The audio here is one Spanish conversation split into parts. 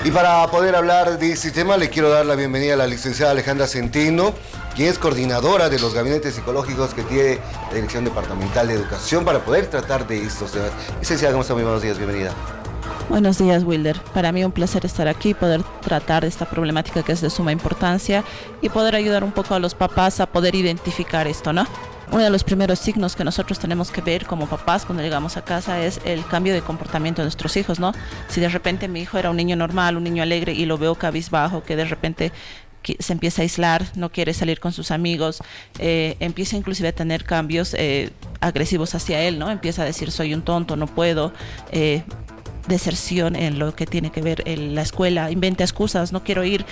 Y para poder hablar de este tema, le quiero dar la bienvenida a la licenciada Alejandra Centeno, quien es coordinadora de los gabinetes psicológicos que tiene la Dirección Departamental de Educación para poder tratar de estos temas. Licenciada, ¿cómo está? Muy buenos días, bienvenida. Buenos días, Wilder. Para mí un placer estar aquí, poder tratar esta problemática que es de suma importancia y poder ayudar un poco a los papás a poder identificar esto, ¿no? Uno de los primeros signos que nosotros tenemos que ver como papás cuando llegamos a casa es el cambio de comportamiento de nuestros hijos, ¿no? Si de repente mi hijo era un niño normal, un niño alegre y lo veo cabizbajo, que de repente se empieza a aislar, no quiere salir con sus amigos, empieza inclusive a tener cambios agresivos hacia él, ¿no? Empieza a decir soy un tonto, no puedo, deserción en lo que tiene que ver en la escuela, inventa excusas, no quiero ir,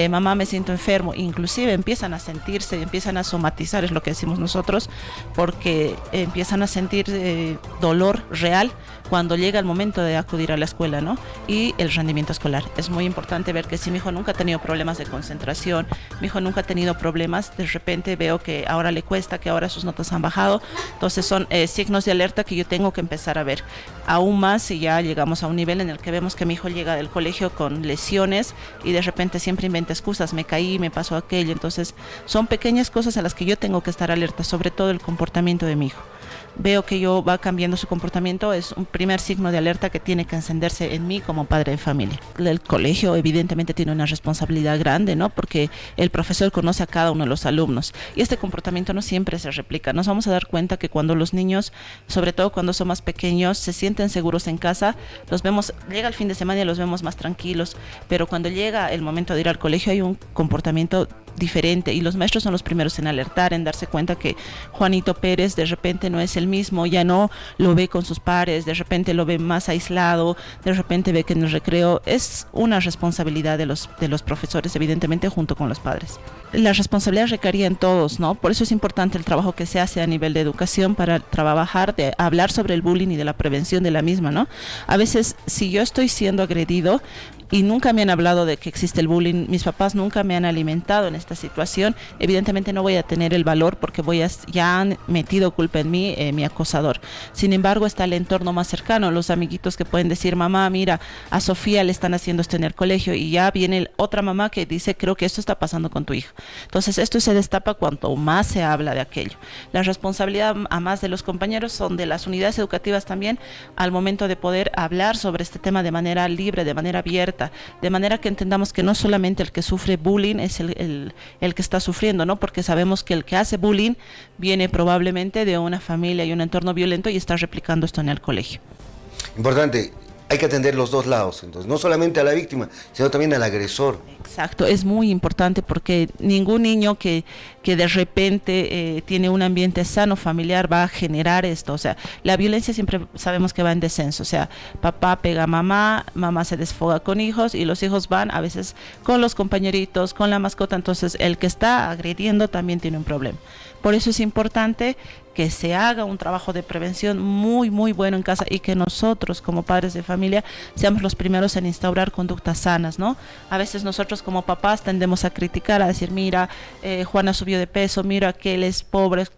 mamá me siento enfermo, inclusive empiezan a sentirse, empiezan a somatizar, es lo que decimos nosotros, porque empiezan a sentir dolor real cuando llega el momento de acudir a la escuela, ¿no? Y el rendimiento escolar. Es muy importante ver que si mi hijo nunca ha tenido problemas de concentración, mi hijo nunca ha tenido problemas, de repente veo que ahora le cuesta, que ahora sus notas han bajado, entonces son signos de alerta que yo tengo que empezar a ver. Aún más si ya llegamos a un nivel en el que vemos que mi hijo llega del colegio con lesiones y de repente siempre inventa excusas, me caí, me pasó aquello, entonces son pequeñas cosas a las que yo tengo que estar alerta, sobre todo el comportamiento de mi hijo. Veo que yo va cambiando su comportamiento, es un primer signo de alerta que tiene que encenderse en mí como padre de familia. El colegio evidentemente tiene una responsabilidad grande, ¿no? Porque el profesor conoce a cada uno de los alumnos y este comportamiento no siempre se replica. Nos vamos a dar cuenta que cuando los niños, sobre todo cuando son más pequeños, se sienten seguros en casa, los vemos, llega el fin de semana y los vemos más tranquilos, pero cuando llega el momento de ir al colegio hay un comportamiento diferente y los maestros son los primeros en alertar, en darse cuenta que Juanito Pérez de repente no es el mismo, ya no lo ve con sus pares, de repente lo ve más aislado, de repente ve que en el recreo es una responsabilidad de los profesores, evidentemente junto con los padres. La responsabilidad recaería en todos, ¿no? Por eso es importante el trabajo que se hace a nivel de educación para trabajar, de hablar sobre el bullying y de la prevención de la misma, ¿no? A veces, si yo estoy siendo agredido y nunca me han hablado de que existe el bullying, mis papás nunca me han alimentado en esta situación, evidentemente no voy a tener el valor porque ya han metido culpa en mí, mi acosador. Sin embargo, está el entorno más cercano, los amiguitos que pueden decir, mamá, mira, a Sofía le están haciendo esto en el colegio, y ya viene otra mamá que dice, creo que esto está pasando con tu hija. Entonces, esto se destapa cuanto más se habla de aquello. La responsabilidad, a más de los compañeros, son de las unidades educativas también, al momento de poder hablar sobre este tema de manera libre, de manera abierta, de manera que entendamos que no solamente el que sufre bullying es el que está sufriendo, ¿no? Porque sabemos que el que hace bullying viene probablemente de una familia y un entorno violento y está replicando esto en el colegio. Importante, hay que atender los dos lados, entonces, no solamente a la víctima, sino también al agresor. Exacto, es muy importante porque ningún niño que de repente tiene un ambiente sano familiar va a generar esto. O sea, la violencia siempre sabemos que va en descenso. O sea, papá pega a mamá, mamá se desfoga con hijos y los hijos van a veces con los compañeritos, con la mascota. Entonces, el que está agrediendo también tiene un problema. Por eso es importante que se haga un trabajo de prevención muy, muy bueno en casa y que nosotros como padres de familia seamos los primeros en instaurar conductas sanas, ¿no? A veces nosotros como papás tendemos a criticar, a decir, mira, Juana subió de peso, mira que él es pobre.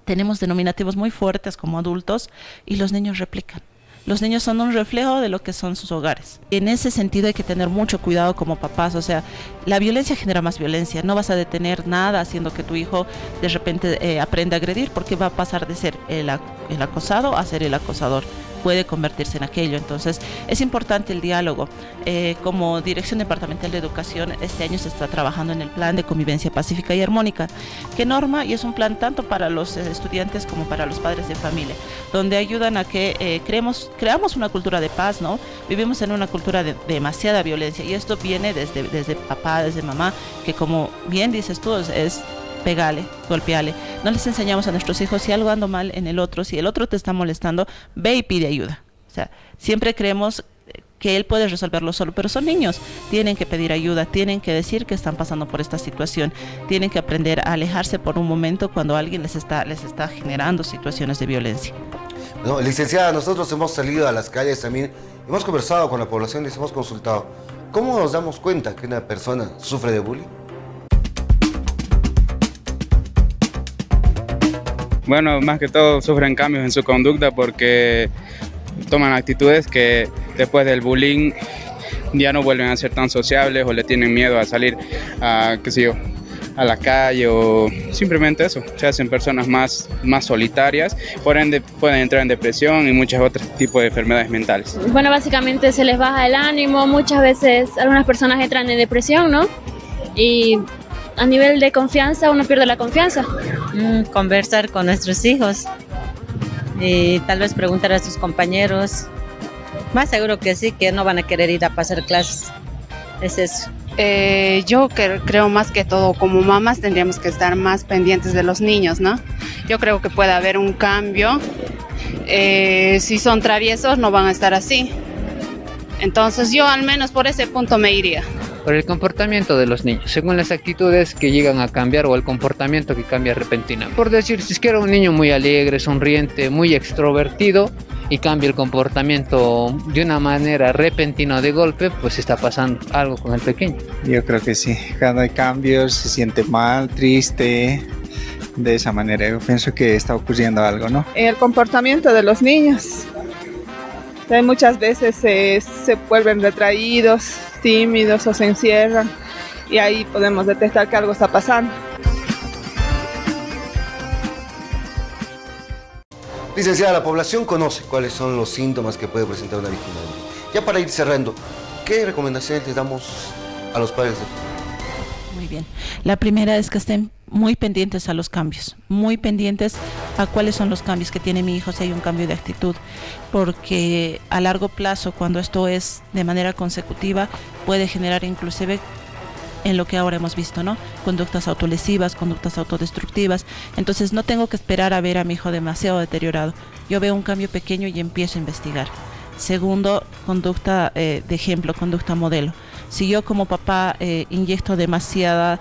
Tenemos denominativos muy fuertes como adultos y los niños replican. Los niños son un reflejo de lo que son sus hogares. En ese sentido hay que tener mucho cuidado como papás, o sea, la violencia genera más violencia, no vas a detener nada haciendo que tu hijo de repente aprenda a agredir, porque va a pasar de ser el acosado a ser el acosador. Puede convertirse en aquello. Entonces es importante el diálogo. Como Dirección Departamental de Educación, este año se está trabajando en el plan de convivencia pacífica y armónica, que norma y es un plan tanto para los estudiantes como para los padres de familia, donde ayudan a que creamos una cultura de paz, ¿no? Vivimos en una cultura de demasiada violencia y esto viene desde papá, desde mamá, que como bien dices tú, es pegale, golpeale. No les enseñamos a nuestros hijos si algo anda mal en el otro, si el otro te está molestando, ve y pide ayuda. O sea, siempre creemos que él puede resolverlo solo, pero son niños, tienen que pedir ayuda, tienen que decir que están pasando por esta situación, tienen que aprender a alejarse por un momento cuando alguien les está generando situaciones de violencia. No, licenciada, nosotros hemos salido a las calles también, hemos conversado con la población, les hemos consultado. ¿Cómo nos damos cuenta que una persona sufre de bullying? Bueno, más que todo sufren cambios en su conducta porque toman actitudes que después del bullying ya no vuelven a ser tan sociables o le tienen miedo a salir a, qué sé yo, a la calle o simplemente eso, se hacen personas más solitarias, por ende pueden entrar en depresión y muchos otros tipos de enfermedades mentales. Bueno, básicamente se les baja el ánimo, muchas veces algunas personas entran en depresión, ¿no? Y a nivel de confianza uno pierde la confianza. Conversar con nuestros hijos y tal vez preguntar a sus compañeros. Más seguro que sí, que no van a querer ir a pasar clases. Es eso. Yo creo más que todo como mamás tendríamos que estar más pendientes de los niños, ¿no? Yo creo que puede haber un cambio. Si son traviesos no van a estar así. Entonces yo al menos por ese punto me iría. Por el comportamiento de los niños, según las actitudes que llegan a cambiar o el comportamiento que cambia repentinamente. Por decir, si es que era un niño muy alegre, sonriente, muy extrovertido y cambia el comportamiento de una manera repentina de golpe, pues está pasando algo con el pequeño. Yo creo que sí, cuando hay cambios se siente mal, triste, de esa manera yo pienso que está ocurriendo algo, ¿no? El comportamiento de los niños. Muchas veces se vuelven retraídos, tímidos o se encierran y ahí podemos detectar que algo está pasando. Licenciada, la población conoce cuáles son los síntomas que puede presentar una víctima de bullying. Ya para ir cerrando, ¿qué recomendaciones les damos a los padres de familia? Muy bien. La primera es que estén muy pendientes a los cambios, muy pendientes a cuáles son los cambios que tiene mi hijo si hay un cambio de actitud, porque a largo plazo, cuando esto es de manera consecutiva, puede generar inclusive en lo que ahora hemos visto, ¿no? Conductas autolesivas, conductas autodestructivas. Entonces no tengo que esperar a ver a mi hijo demasiado deteriorado. Yo veo un cambio pequeño y empiezo a investigar. Segundo, conducta de ejemplo, conducta modelo. Si yo como papá inyecto demasiada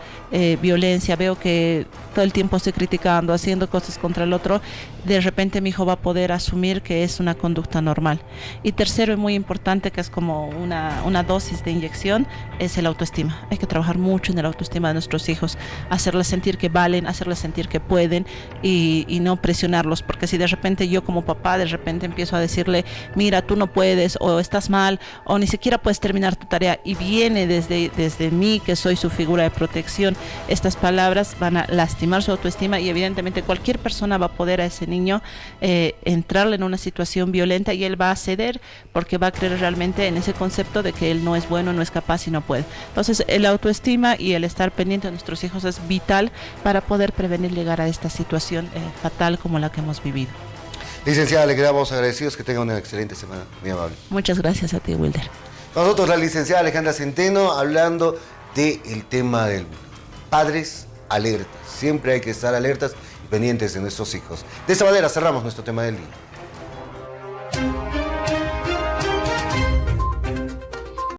violencia, veo que todo el tiempo estoy criticando, haciendo cosas contra el otro, de repente mi hijo va a poder asumir que es una conducta normal. Y tercero, y muy importante, que es como una dosis de inyección, es el autoestima. Hay que trabajar mucho en el autoestima de nuestros hijos, hacerles sentir que valen, hacerles sentir que pueden y no presionarlos, porque si de repente yo como papá de repente empiezo a decirle, mira, tú no puedes, o estás mal, o ni siquiera puedes terminar tu tarea, y viene desde mí, que soy su figura de protección, estas palabras van a lastimar su autoestima y evidentemente cualquier persona va a poder a ese niño entrarle en una situación violenta y él va a ceder porque va a creer realmente en ese concepto de que él no es bueno, no es capaz y no puede. Entonces el autoestima y el estar pendiente de nuestros hijos es vital para poder prevenir llegar a esta situación fatal como la que hemos vivido. Licenciada, le quedamos agradecidos, que tenga una excelente semana, muy amable. Muchas gracias a ti, Wilder. Nosotros, la licenciada Alejandra Centeno, hablando del tema del bullying. Padres, alertas. Siempre hay que estar alertas y pendientes de nuestros hijos. De esta manera cerramos nuestro tema del día.